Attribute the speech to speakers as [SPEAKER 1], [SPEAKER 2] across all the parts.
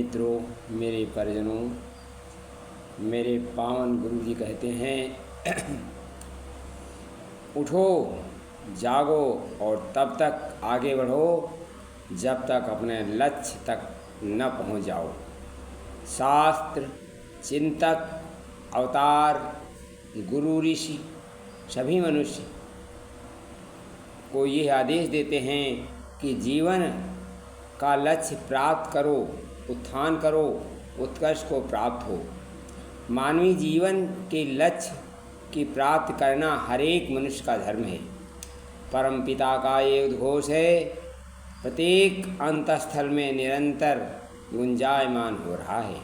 [SPEAKER 1] मित्रों, मेरे परिजनों, मेरे पावन गुरु जी कहते हैं उठो, जागो और तब तक आगे बढ़ो जब तक अपने लक्ष्य तक न पहुंच जाओ। शास्त्र, चिंतक, अवतार, गुरु, ऋषि सभी मनुष्य को यह आदेश देते हैं कि जीवन का लक्ष्य प्राप्त करो, उत्थान करो, उत्कर्ष को प्राप्त हो। मानवीय जीवन के लक्ष्य की प्राप्ति करना हर एक मनुष्य का धर्म है। परमपिता का ये उद्घोष है, प्रत्येक अंतस्थल में निरंतर गुंजायमान हो रहा है।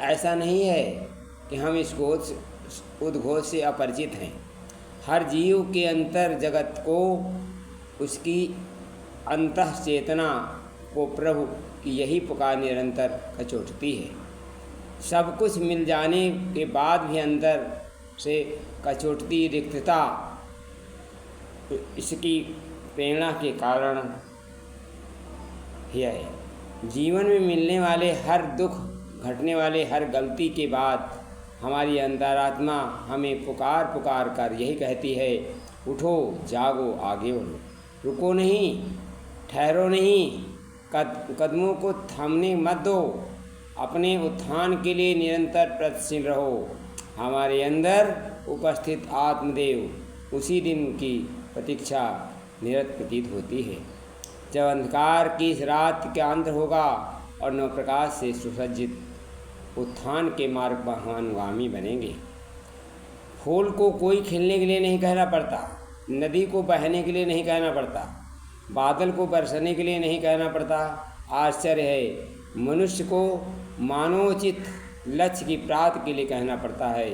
[SPEAKER 1] ऐसा नहीं है कि हम इस उद्घोष से अपरिचित हैं। हर जीव के अंतर जगत को, उसकी अंतः चेतना को प्रभु की यही पुकार निरंतर कचोटती है। सब कुछ मिल जाने के बाद भी अंदर से कचोटती रिक्तता, इसकी प्रेरणा के कारण यह है। जीवन में मिलने वाले हर दुख, घटने वाले हर गलती के बाद हमारी अंतरात्मा हमें पुकार कर यही कहती है, उठो, जागो, आगे बढ़ो। रुको नहीं, ठहरो नहीं, कदमों को थामने मत दो। अपने उत्थान के लिए निरंतर प्रयत्नशील रहो। हमारे अंदर उपस्थित आत्मदेव उसी दिन की प्रतीक्षा निरत प्रतीत होती है, जब अंधकार की इस रात का अंत होगा और नवप्रकाश से सुसज्जित उत्थान के मार्ग पर हम अनुगामी बनेंगे। फूल को कोई खिलने के लिए नहीं कहना पड़ता, नदी को बहने के लिए नहीं कहना पड़ता, बादल को बरसने के लिए नहीं कहना पड़ता। आश्चर्य है, मनुष्य को मानवोचित लक्ष्य की प्राप्ति के लिए कहना पड़ता है,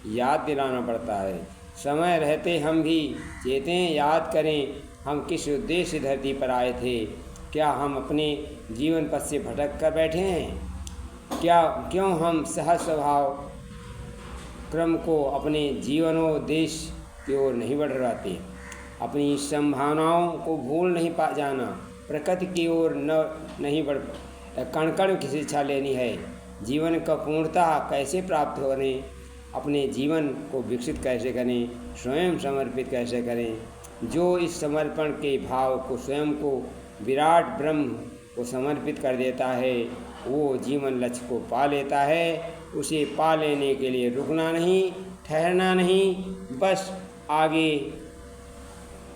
[SPEAKER 1] याद दिलाना पड़ता है। समय रहते हम भी चेतें, याद करें हम किस उद्देश्य धरती पर आए थे। क्या हम अपने जीवन पथ से भटक कर बैठे हैं? क्यों हम सहज स्वभाव क्रम को अपने जीवनोद्देश्य की ओर नहीं बढ़ रहे? अपनी संभावनाओं को भूल नहीं पा जाना, प्रकृति की ओर नहीं बढ़, कण की शिक्षा लेनी है। जीवन का पूर्णता कैसे प्राप्त करें, अपने जीवन को विकसित कैसे करें, स्वयं समर्पित कैसे करें। जो इस समर्पण के भाव को, स्वयं को विराट ब्रह्म को समर्पित कर देता है, वो जीवन लक्ष्य को पा लेता है। उसे पा लेने के लिए रुकना नहीं, ठहरना नहीं, बस आगे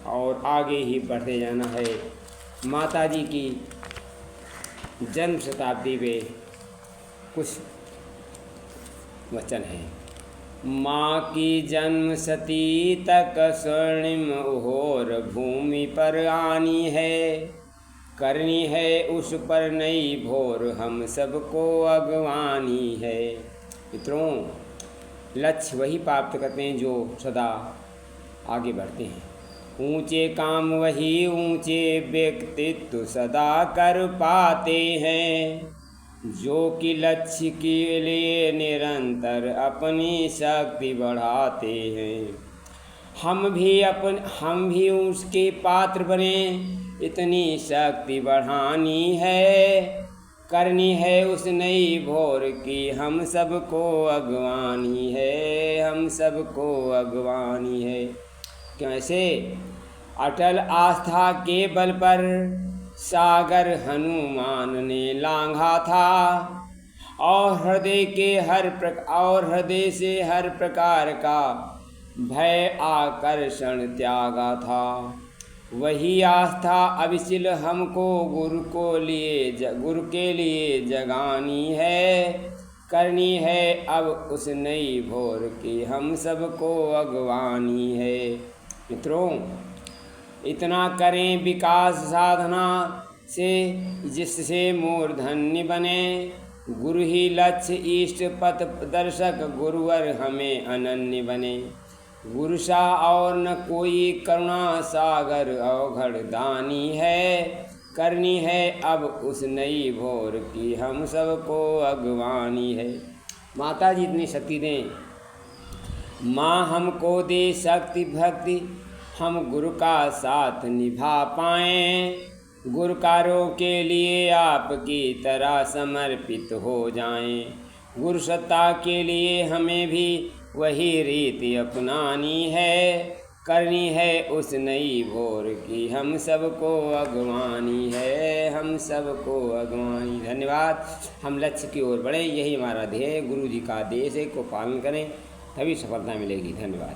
[SPEAKER 1] और आगे ही बढ़ते जाना है। माता जी की जन्म शताब्दी में कुछ वचन है। माँ की जन्म सती तक स्वर्णिम ओर भूमि पर आनी है, करनी है उस पर नई भोर, हम सबको अगवानी है। मित्रों, लक्ष्य वही प्राप्त करते हैं जो सदा आगे बढ़ते हैं। ऊंचे काम वही ऊंचे व्यक्तित्व सदा कर पाते हैं, जो कि लक्ष्य के लिए निरंतर अपनी शक्ति बढ़ाते हैं। हम भी उसके पात्र बने, इतनी शक्ति बढ़ानी है, करनी है उस नई भोर की, हम सबको अगवानी है, हम सबको अगवानी है। कैसे? अटल आस्था के बल पर सागर हनुमान ने लांघा था, और हृदय से हर प्रकार का भय आकर्षण त्यागा था। वही आस्था अविचल हमको गुरु के लिए जगानी है, करनी है अब उस नई भोर की, हम सबको अगवानी है। मित्रों, इतना करें विकास साधना से, जिससे मूर्धन्य बने। गुरु ही लक्ष्य इष्ट पथ दर्शक, गुरुवर हमें अनन्य बने। गुरु सा और न कोई, करुणा सागर अवघड़ दानी है, करनी है अब उस नई भोर की, हम सबको अगवानी है। माता जी इतनी शक्ति दें, माँ हमको दे शक्ति भक्ति, हम गुरु का साथ निभा पाएँ। गुरकारों के लिए आपकी तरह समर्पित हो जाएं। गुरु सत्ता के लिए हमें भी वही रीति अपनानी है, करनी है उस नई भोर की हम सबको अगवानी है, हम सबको अगवानी। धन्यवाद। हम लक्ष्य की ओर बढ़ें, यही हमारा ध्येय। गुरु जी का आदेश है को पालन करें, तभी सफलता मिलेगी। धन्यवाद।